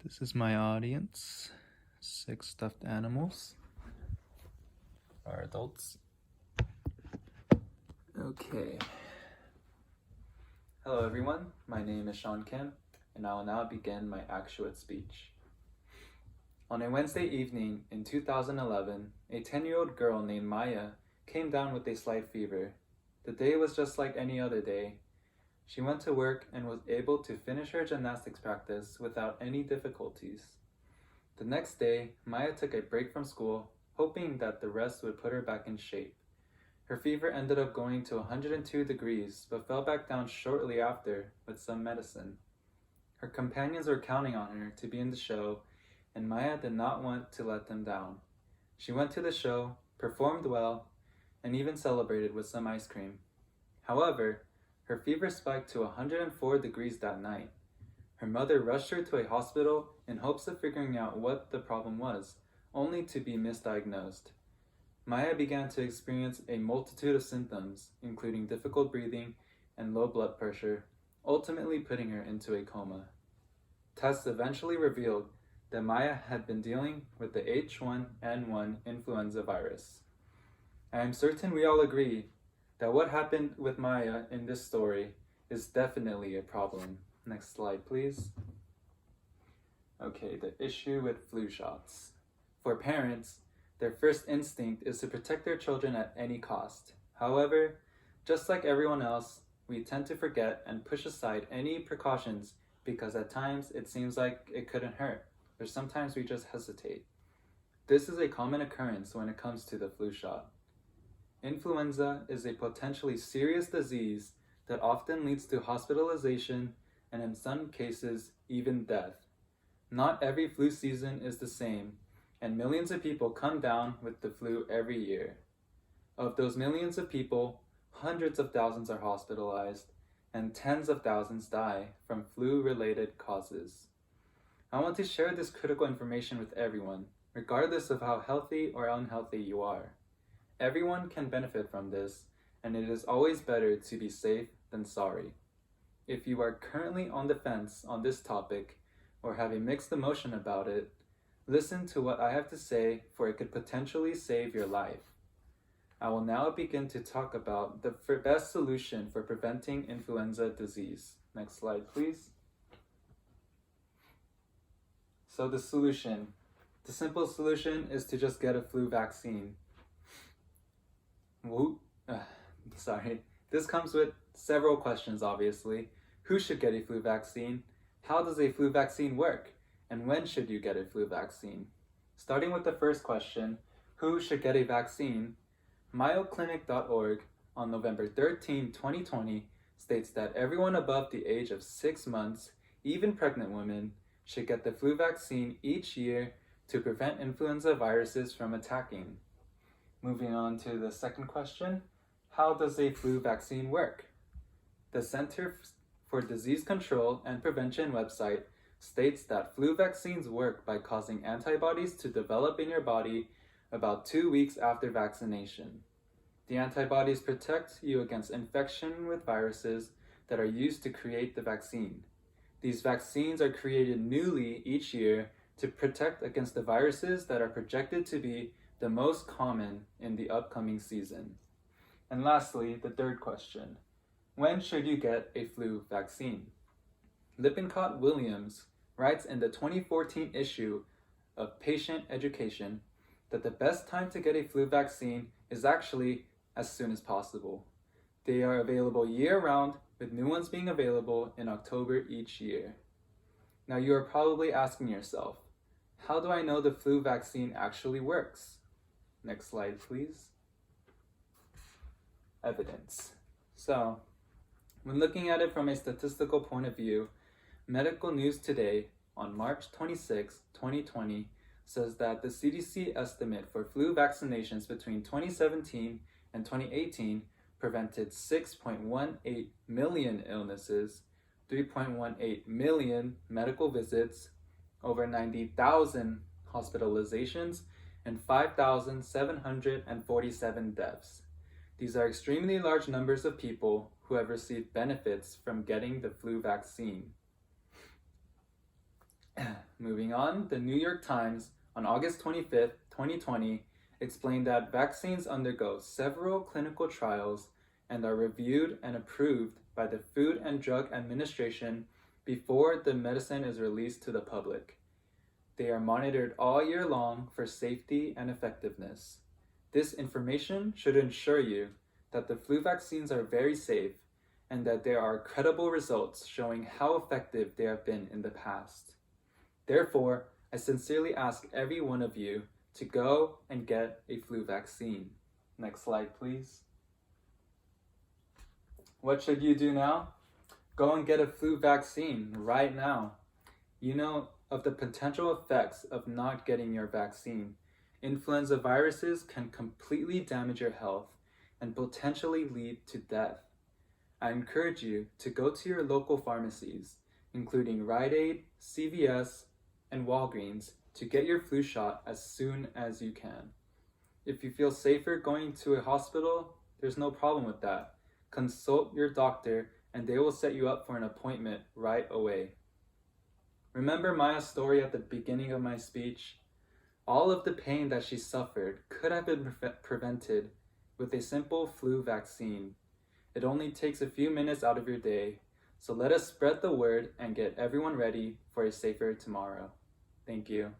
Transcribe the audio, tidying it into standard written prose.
This is my audience. 6 stuffed animals are adults. Okay. Hello everyone, my name is Sean Kim, and I will now begin my Actuate Speech. On a Wednesday evening in 2011, a 10-year-old girl named Maya came down with a slight fever. The day was just like any other day. She went to work and was able to finish her gymnastics practice without any difficulties. The next day, Maya took a break from school, hoping that the rest would put her back in shape. Her fever ended up going to 102 degrees, but fell back down shortly after with some medicine. Her companions were counting on her to be in the show, and Maya did not want to let them down. She went to the show, performed well, and even celebrated with some ice cream. However, her fever spiked to 104 degrees that night. Her mother rushed her to a hospital in hopes of figuring out what the problem was, only to be misdiagnosed. Maya began to experience a multitude of symptoms, including difficult breathing and low blood pressure, ultimately putting her into a coma. Tests eventually revealed that Maya had been dealing with the H1N1 influenza virus. I am certain we all agree that what happened with Maya in this story is definitely a problem. Next slide, please. Okay, the issue with flu shots. For parents, their first instinct is to protect their children at any cost. However, just like everyone else, we tend to forget and push aside any precautions because at times it seems like it couldn't hurt, or sometimes we just hesitate. This is a common occurrence when it comes to the flu shot. Influenza is a potentially serious disease that often leads to hospitalization and in some cases, even death. Not every flu season is the same, and millions of people come down with the flu every year. Of those millions of people, hundreds of thousands are hospitalized, and tens of thousands die from flu-related causes. I want to share this critical information with everyone, regardless of how healthy or unhealthy you are. Everyone can benefit from this, and it is always better to be safe than sorry. If you are currently on the fence on this topic, or have a mixed emotion about it, listen to what I have to say, for it could potentially save your life. I will now begin to talk about the best solution for preventing influenza disease. Next slide, please. So the simple solution is to just get a flu vaccine. This comes with several questions, obviously. Who should get a flu vaccine? How does a flu vaccine work? And when should you get a flu vaccine? Starting with the first question, who should get a vaccine? MayoClinic.org on November 13, 2020 states that everyone above the age of 6 months, even pregnant women, should get the flu vaccine each year to prevent influenza viruses from attacking. Moving on to the second question, how does a flu vaccine work? The Center for Disease Control and Prevention website states that flu vaccines work by causing antibodies to develop in your body about 2 weeks after vaccination. The antibodies protect you against infection with viruses that are used to create the vaccine. These vaccines are created newly each year to protect against the viruses that are projected to be the most common in the upcoming season. And lastly, the third question, when should you get a flu vaccine? Lippincott Williams writes in the 2014 issue of Patient Education that the best time to get a flu vaccine is actually as soon as possible. They are available year-round, with new ones being available in October each year. Now you are probably asking yourself, how do I know the flu vaccine actually works? Next slide, please. Evidence. So, when looking at it from a statistical point of view, Medical News Today on March 26, 2020 says that the CDC estimate for flu vaccinations between 2017 and 2018 prevented 6.18 million illnesses, 3.18 million medical visits, over 90,000 hospitalizations, and 5,747 deaths. These are extremely large numbers of people who have received benefits from getting the flu vaccine. Moving on, the New York Times on August 25th, 2020, explained that vaccines undergo several clinical trials and are reviewed and approved by the Food and Drug Administration before the medicine is released to the public. They are monitored all year long for safety and effectiveness. This information should ensure you that the flu vaccines are very safe and that there are credible results showing how effective they have been in the past. Therefore, I sincerely ask every one of you to go and get a flu vaccine. Next slide, please. What should you do now? Go and get a flu vaccine right now. You know of the potential effects of not getting your vaccine. Influenza viruses can completely damage your health and potentially lead to death. I encourage you to go to your local pharmacies, including Rite Aid, CVS, and Walgreens, to get your flu shot as soon as you can. If you feel safer going to a hospital, there's no problem with that. Consult your doctor and they will set you up for an appointment right away. Remember Maya's story at the beginning of my speech? All of the pain that she suffered could have been prevented with a simple flu vaccine. It only takes a few minutes out of your day, so let us spread the word and get everyone ready for a safer tomorrow. Thank you.